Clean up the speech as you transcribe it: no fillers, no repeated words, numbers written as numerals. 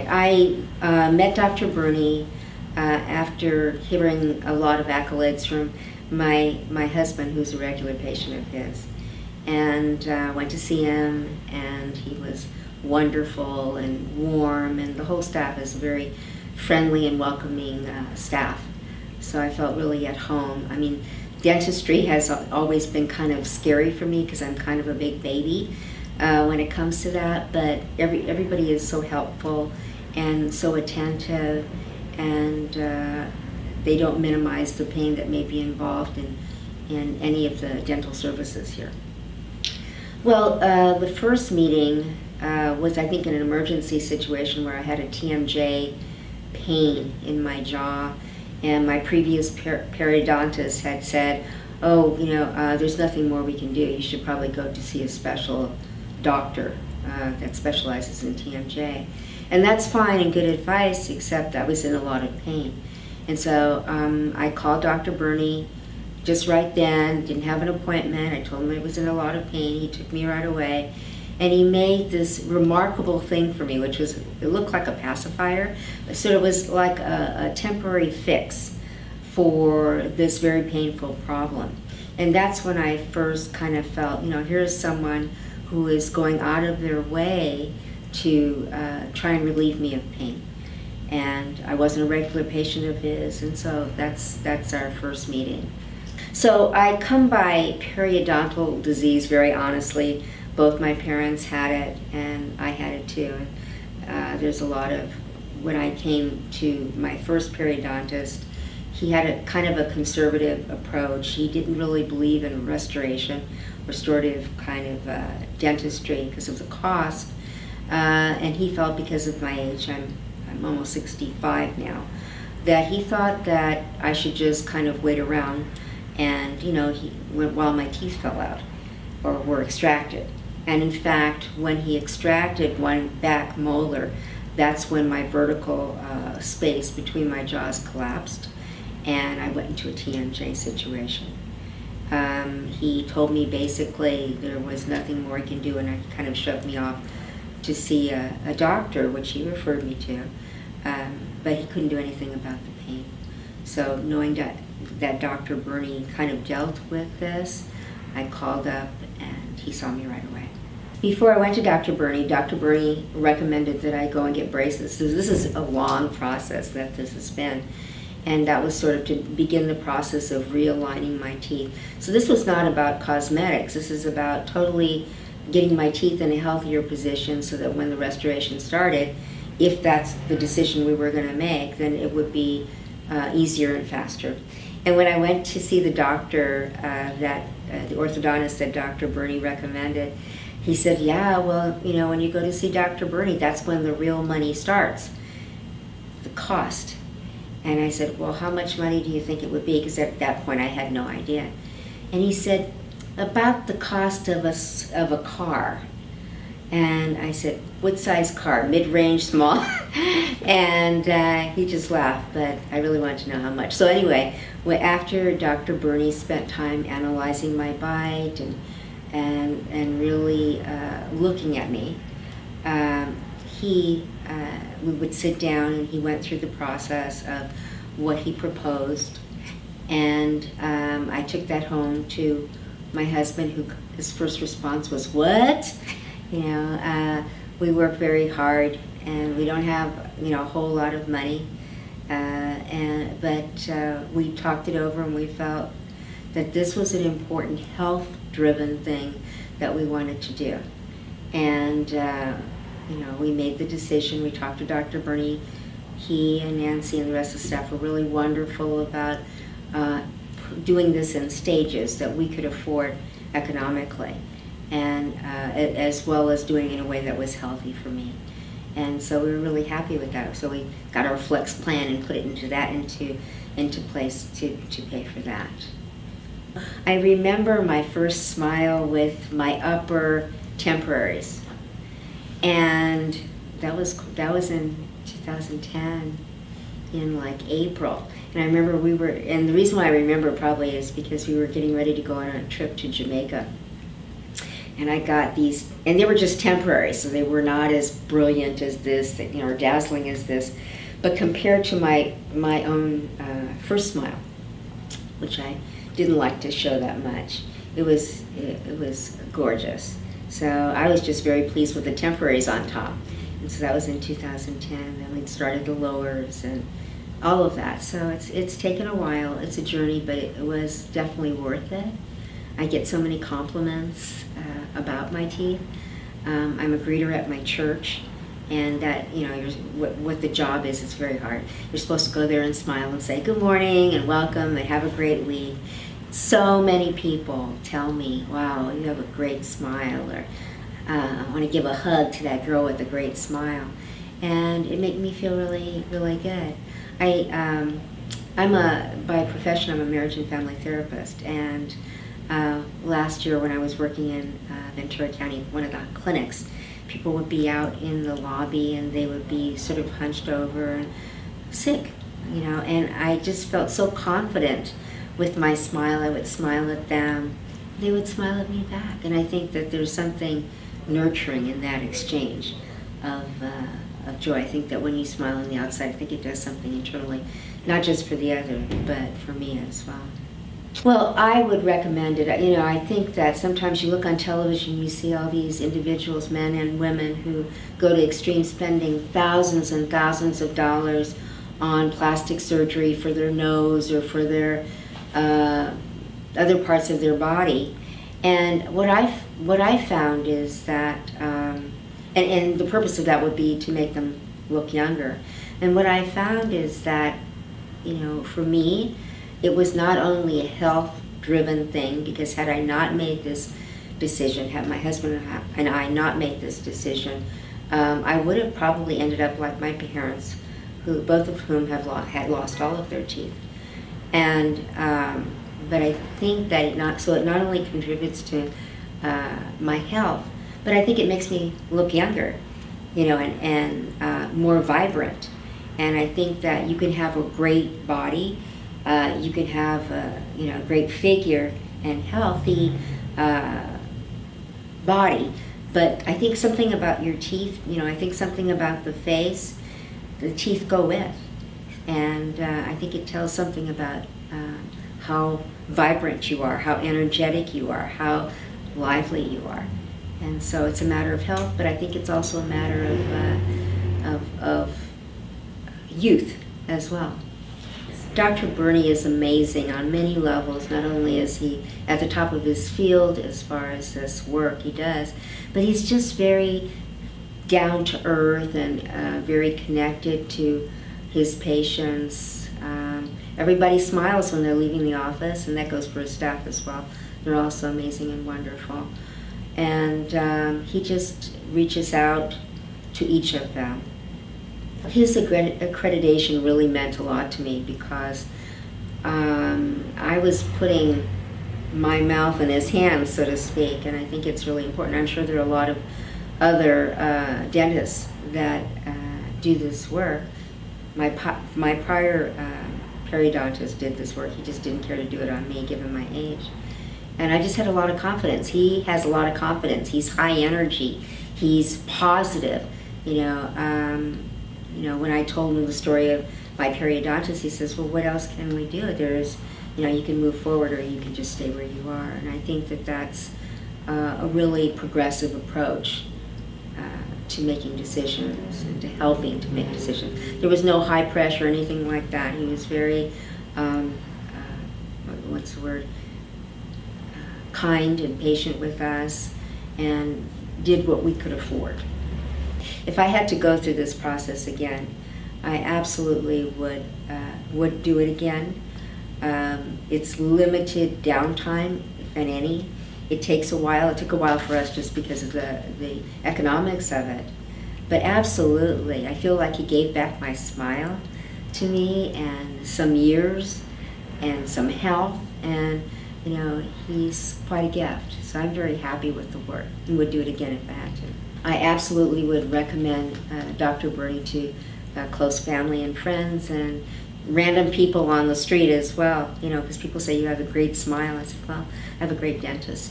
I met Dr. Burney after hearing a lot of accolades from my husband, who's a regular patient of his, and went to see him, and he was wonderful and warm, and the whole staff is a very friendly and welcoming staff. So I felt really at home. I mean, dentistry has always been kind of scary for me because I'm kind of a big baby when it comes to that, but everybody is so helpful and so attentive, and they don't minimize the pain that may be involved in any of the dental services here. Well, the first meeting was, I think, in an emergency situation where I had a TMJ pain in my jaw, and my previous periodontist had said, oh, there's nothing more we can do. You should probably go to see a special doctor that specializes in TMJ. And that's fine and good advice, except I was in a lot of pain. And so I called Dr. Burney just right then, didn't have an appointment. I told him I was in a lot of pain. He took me right away. And he made this remarkable thing for me, which was, it looked like a pacifier. So it was like a temporary fix for this very painful problem. And that's when I first kind of felt, here's someone who is going out of their way to try and relieve me of pain. And I wasn't a regular patient of his, and so that's our first meeting. So I come by periodontal disease very honestly. Both my parents had it, and I had it too. And there's a lot of, when I came to my first periodontist, he had a kind of a conservative approach. He didn't really believe in restorative kind of dentistry because of the cost. And he felt, because of my age, I'm almost 65 now, that he thought that I should just kind of wait around and, while my teeth fell out or were extracted. And in fact, when he extracted one back molar, that's when my vertical space between my jaws collapsed, and I went into a TMJ situation. He told me basically there was nothing more he can do, and he kind of shoved me off to see a doctor, which he referred me to, but he couldn't do anything about the pain. So knowing that Dr. Burney kind of dealt with this, I called up and he saw me right away. Before I went to Dr. Burney recommended that I go and get braces. So this is a long process that this has been. And that was sort of to begin the process of realigning my teeth. So this was not about cosmetics. This is about totally getting my teeth in a healthier position so that when the restoration started, if that's the decision we were going to make, then it would be easier and faster. And when I went to see the doctor, the orthodontist that Dr. Burney recommended, he said, yeah, well, when you go to see Dr. Burney, that's when the real money starts, the cost. And I said, well, how much money do you think it would be? Because at that point I had no idea. And he said, about the cost of a car. And I said, what size car? Mid-range, small? And he just laughed, but I really wanted to know how much. So anyway, after Dr. Burney spent time analyzing my bite and really looking at me, we would sit down and he went through the process of what he proposed. And I took that home to my husband, who his first response was, what? We work very hard and we don't have, a whole lot of money. But we talked it over and we felt that this was an important health-driven thing that we wanted to do. And, we made the decision. We talked to Dr. Burney. He and Nancy and the rest of the staff were really wonderful about doing this in stages that we could afford economically, and as well as doing it in a way that was healthy for me. And so we were really happy with that. So we got our flex plan and put it into place to pay for that. I remember my first smile with my upper temporaries, and that was in 2010 in like April. And I remember and the reason why I remember probably is because we were getting ready to go on a trip to Jamaica. and I got these, and they were just temporary, so they were not as brilliant as this, or dazzling as this. But compared to my own first smile, which I didn't like to show that much, it was gorgeous. So I was just very pleased with the temporaries on top. And so that was in 2010. Then we started the lowers and all of that. So it's taken a while. It's a journey, but it was definitely worth it. I get so many compliments about my teeth. I'm a greeter at my church, and that, what the job is, it's very hard. You're supposed to go there and smile and say good morning and welcome and have a great week. So many people tell me, wow, you have a great smile, or I want to give a hug to that girl with a great smile. And it made me feel really, really good. By profession, I'm a marriage and family therapist, and last year when I was working in Ventura County, one of the clinics, people would be out in the lobby and they would be sort of hunched over and sick, and I just felt so confident with my smile. I would smile at them, they would smile at me back, and I think that there's something nurturing in that exchange of joy. I think that when you smile on the outside, I think it does something internally, not just for the other, but for me as well. Well, I would recommend it. I think that sometimes you look on television, you see all these individuals, men and women, who go to extreme spending thousands and thousands of dollars on plastic surgery for their nose or for their other parts of their body. And what I found is that, and the purpose of that would be to make them look younger. And what I found is that, for me, it was not only a health-driven thing, because had I not made this decision, had my husband and I not made this decision, I would have probably ended up like my parents, both of whom had lost all of their teeth. And but I think that it not only contributes to my health, but I think it makes me look younger, and more vibrant. And I think that you can have a great body, you can have a great figure and healthy body, but I think something about your teeth, I think something about the face, the teeth go with. And I think it tells something about how vibrant you are, how energetic you are, how lively you are. And so it's a matter of health, but I think it's also a matter of youth as well. Dr. Burney is amazing on many levels. Not only is he at the top of his field as far as this work he does, but he's just very down to earth and very connected to his patients. Everybody smiles when they're leaving the office, and that goes for his staff as well. They're also amazing and wonderful. And he just reaches out to each of them. His accreditation really meant a lot to me, because I was putting my mouth in his hands, so to speak, and I think it's really important. I'm sure there are a lot of other dentists that do this work. My prior periodontist did this work. He just didn't care to do it on me, given my age. And I just had a lot of confidence. He has a lot of confidence. He's high energy. He's positive. When I told him the story of my periodontist, he says, well, what else can we do? There's, you can move forward, or you can just stay where you are. And I think that that's a really progressive approach to making decisions and to helping to make decisions. There was no high pressure or anything like that. He was very, kind and patient with us, and did what we could afford. If I had to go through this process again, I absolutely would do it again. It's limited downtime, if any. It takes a while. It took a while for us just because of the economics of it. But absolutely, I feel like he gave back my smile to me, and some years, and some health, and he's quite a gift. So I'm very happy with the work, and would do it again if I had to. I absolutely would recommend Dr. Burney to close family and friends, and random people on the street as well, because people say you have a great smile. I said, well, I have a great dentist.